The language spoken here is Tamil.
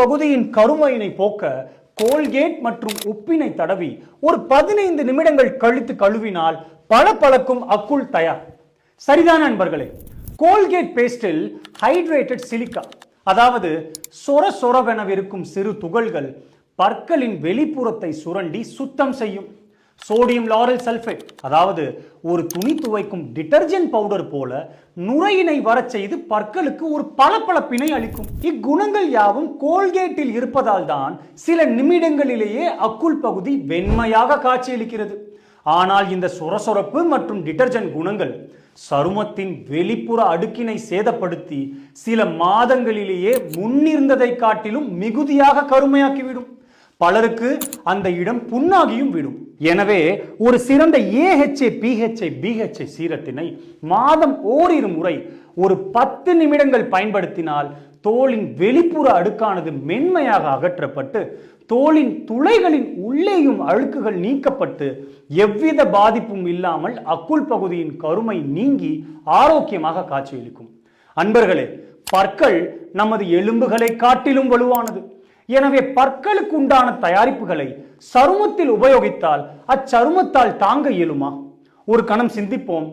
பகுதியின் கருமையினை போக்க கோல்கேட் மற்றும் உப்பினை தடவி ஒரு 15 நிமிடங்கள் கழித்து கழுவினால் பளபளக்கும் அக்குள் தயார். சரிதான் நண்பர்களே. கோல்கேட் பேஸ்டில் ஹைட்ரேட்டட் சிலிக்கா, அதாவது சொர சொரவெனவிருக்கும் சிறு துகள்கள் பற்களின் வெளிப்புறத்தை சுரண்டி சுத்தம் செய்யும். சோடியம் லாரல் சல்பேட், அதாவது ஒரு துணி துவைக்கும் டிடர்ஜென்ட் பவுடர் போல நுரையினை வரச் செய்து பற்களுக்கு ஒரு பளபளப்பினை அளிக்கும். இக்குணங்கள் யாவும் கோல்கேட்டில் இருப்பதால் தான் சில நிமிடங்களிலேயே அக்குள் பகுதி வெண்மையாக காட்சியளிக்கிறது. ஆனால் இந்த சொரசொரப்பு மற்றும் டிடர்ஜென்ட் குணங்கள் சருமத்தின் வெளிப்புற அடுக்கினை சேதப்படுத்தி சில மாதங்களிலேயே முன்னிருந்ததை காட்டிலும் மிகுதியாக கருமையாக்கிவிடும். பலருக்கு அந்த இடம் புண்ணாகியும் விடும். எனவே ஒரு சிறந்த AHA PHA BHA சீரத்தினை மாதம் ஓரிரு முறை ஒரு 10 நிமிடங்கள் பயன்படுத்தினால் தோலின் வெளிப்புற அடுக்கானது மென்மையாக அகற்றப்பட்டு தோலின் துளைகளின் உள்ளேயும் அழுக்குகள் நீக்கப்பட்டு எவ்வித பாதிப்பும் இல்லாமல் அக்குள் பகுதியின் கருமை நீங்கி ஆரோக்கியமாக காட்சியளிக்கும். அன்பர்களே, பற்கள் நமது எலும்புகளை காட்டிலும் வலுவானது. எனவே பற்களுக்கு உண்டான தயாரிப்புகளை சருமத்தில் உபயோகித்தால் அச்சருமத்தால் தாங்க இயலுமா? ஒரு கணம் சிந்திப்போம்.